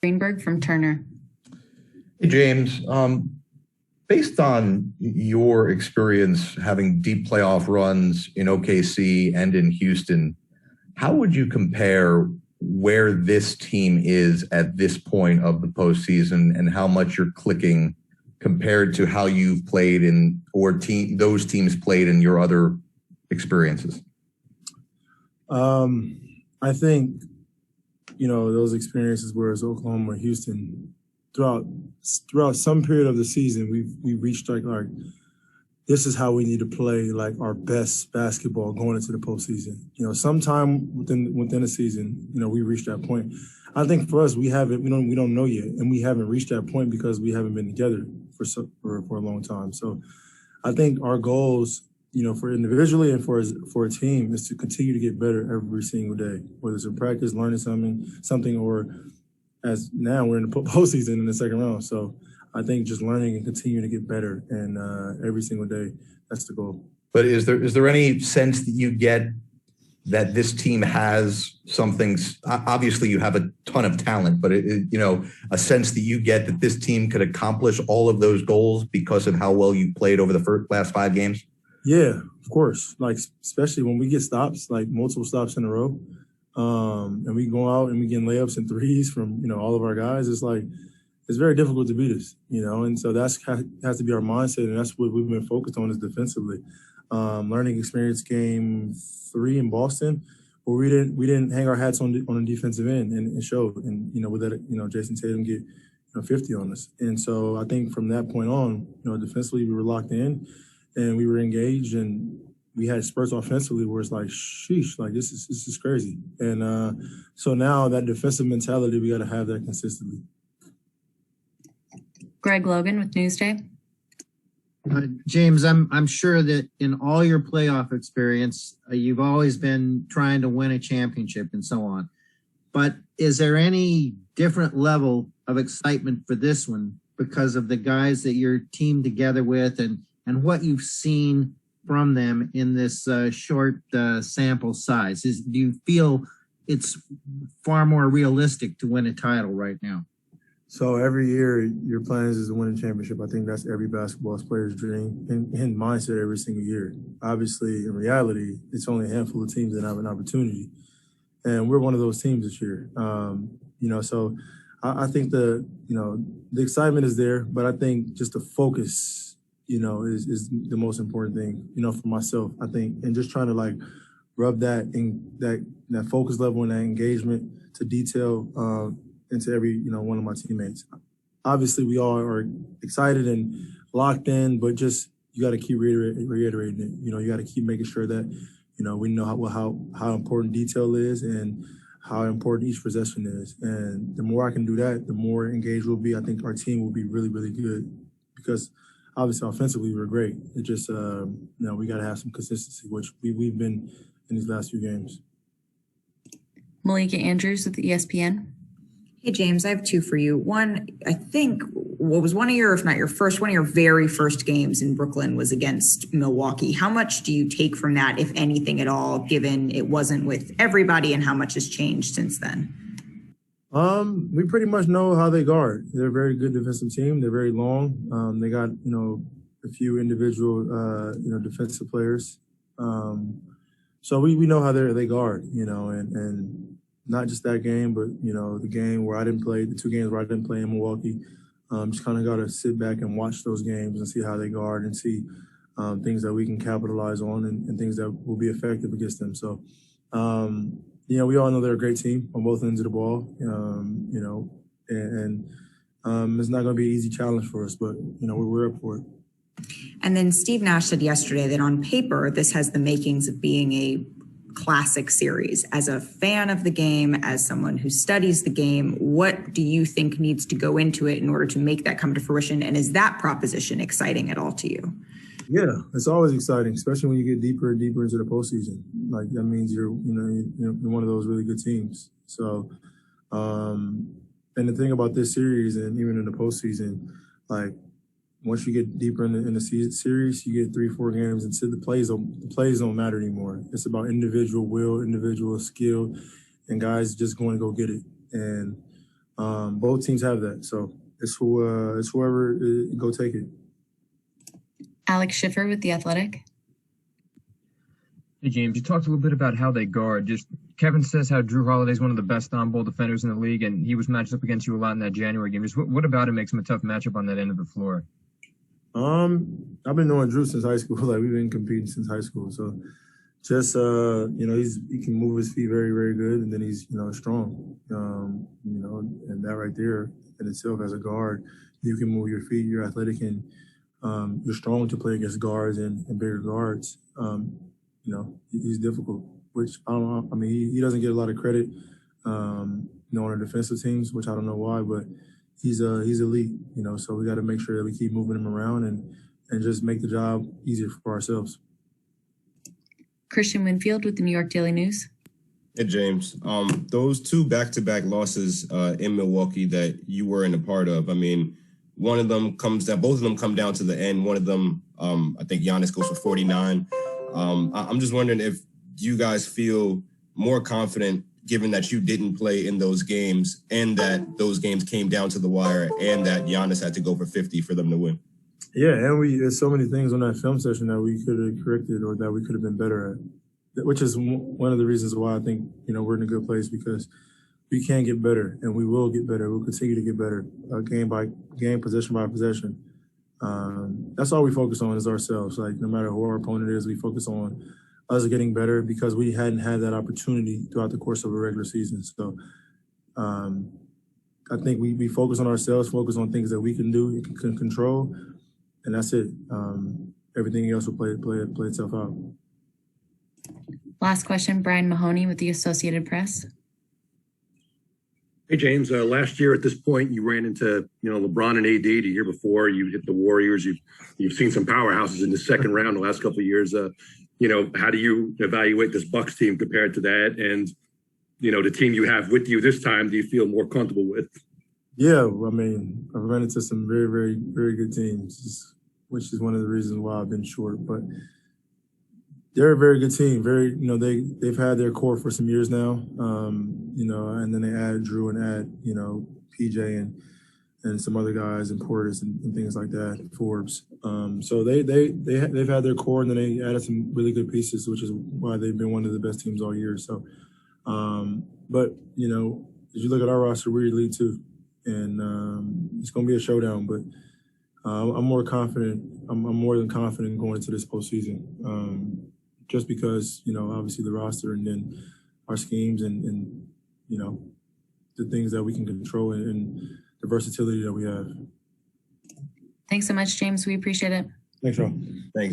Greenberg from Turner. Hey, James. Based on your experience having deep playoff runs in OKC and in Houston, how would you compare where this team is at this point of the postseason and how much you're clicking compared to how you've played in those teams played in your other experiences? I think, those experiences where it's Oklahoma or Houston, throughout some period of the season, we reached like this is how we need to play like our best basketball going into the postseason. Sometime within the season, we reached that point. I think for us, we don't know yet, and we haven't reached that point because we haven't been together for a long time. So I think our goals, for individually and for a team, is to continue to get better every single day, whether it's in practice, learning something, or as now we're in the postseason in the second round. So I think just learning and continuing to get better, and every single day, that's the goal. But is there any sense that you get that this team has something? Obviously, you have a ton of talent, but a sense that you get that this team could accomplish all of those goals because of how well you played over the last 5 games? Yeah, of course. Like, especially when we get stops, like multiple stops in a row, and we go out and we get layups and threes from, all of our guys. It's very difficult to beat us, and so has to be our mindset, and that's what we've been focused on is defensively. Learning experience game 3 in Boston, where we didn't hang our hats on the defensive end, and it showed. And we let Jason Tatum get 50 on us, and so I think from that point on, defensively we were locked in, and we were engaged, and we had spurts offensively where it's like, sheesh, like this is crazy. And so now that defensive mentality, we got to have that consistently. Greg Logan with Newsday. James, I'm sure that in all your playoff experience, you've always been trying to win a championship and so on. But is there any different level of excitement for this one because of the guys that you're teamed together with and what you've seen from them in this short sample size? Do you feel it's far more realistic to win a title right now? So every year, your plans is to win a championship. I think that's every basketball player's dream and mindset every single year. Obviously, in reality, it's only a handful of teams that have an opportunity. And we're one of those teams this year. So I think the excitement is there, but I think just the focus, is the most important thing, for myself, I think, and just trying to rub that focus level and that engagement to detail, into every, one of my teammates. Obviously, we all are excited and locked in, but just you got to keep reiterating it. You got to keep making sure that, we know how important detail is and how important each possession is. And the more I can do that, the more engaged we'll be. I think our team will be really, really good because obviously offensively we're great. It just, we got to have some consistency, which we've been in these last few games. Malika Andrews with ESPN. Hey, James, I have 2 for you. One, I think what was one of your very first games in Brooklyn was against Milwaukee. How much do you take from that, if anything at all, given it wasn't with everybody, and how much has changed since then? We pretty much know how they guard. They're a very good defensive team. They're very long. They got, a few individual, defensive players. So we know how they guard, and not just that game, but, the game where I didn't play, the 2 games where I didn't play in Milwaukee. Just kind of got to sit back and watch those games and see how they guard and see things that we can capitalize on and things that will be effective against them. So, we all know they're a great team on both ends of the ball, and it's not going to be an easy challenge for us, but, we're up for it. And then Steve Nash said yesterday that on paper, this has the makings of being a classic series. As a fan of the game, as someone who studies the game, what do you think needs to go into it in order to make that come to fruition? And is that proposition exciting at all to you? Yeah, it's always exciting, especially when you get deeper and deeper into the postseason. Like that means you're one of those really good teams. So, and the thing about this series and even in the postseason, like once you get deeper in the series, you get 3-4 games, and so the plays don't matter anymore. It's about individual will, individual skill, and guys just going to go get it. And Both teams have that. So it's whoever go take it. Alex Schiffer with The Athletic. Hey, James, you talked a little bit about how they guard. Just Kevin says how Drew Holiday is one of the best on-ball defenders in the league, and he was matched up against you a lot in that January game. Just what about him makes him a tough matchup on that end of the floor? I've been knowing Drew since high school. Like, we've been competing since high school. So just, he can move his feet very, very good, and then he's, strong. And that right there in itself as a guard, you can move your feet, you're athletic, and you're strong to play against guards and bigger guards. He's difficult, which I don't know. I mean, he doesn't get a lot of credit, on our defensive teams, which I don't know why, but he's elite, so we got to make sure that we keep moving him around and just make the job easier for ourselves. Christian Winfield with the New York Daily News. Hey, James. Those two back-to-back losses in Milwaukee that you weren't a part of, I mean, both of them come down to the end. One of them, I think Giannis goes for 49. I'm just wondering if you guys feel more confident given that you didn't play in those games and that those games came down to the wire and that Giannis had to go for 50 for them to win. Yeah, and there's so many things on that film session that we could have corrected or that we could have been better at, which is one of the reasons why I think, we're in a good place, because we can get better and we will get better. We'll continue to get better game by game, possession by possession. That's all we focus on is ourselves. Like, no matter who our opponent is, we focus on us getting better because we hadn't had that opportunity throughout the course of a regular season. So I think we focus on ourselves, focus on things that we can do, we can control, and that's it. Everything else will play itself out. Last question, Brian Mahoney with the Associated Press. Hey, James, last year at this point, you ran into, LeBron and AD. The year before, you hit the Warriors. You've seen some powerhouses in the second round the last couple of years. How do you evaluate this Bucks team compared to that? And, the team you have with you this time, do you feel more comfortable with? Yeah, I mean, I've run into some very, very, very good teams, which is one of the reasons why I've been short. But they're a very good team. Very, they've had their core for some years now. And then they add Drew and add, PJ and some other guys and Portis and things like that, Forbes. So they've had their core, and then they added some really good pieces, which is why they've been one of the best teams all year. So, but if you look at our roster, we're elite too, and it's going to be a showdown. But I'm more confident. I'm more than confident going into this postseason, just because obviously the roster and then our schemes and the things that we can control and the versatility that we have. Thanks so much, James. We appreciate it. Thanks, Rob. Thanks.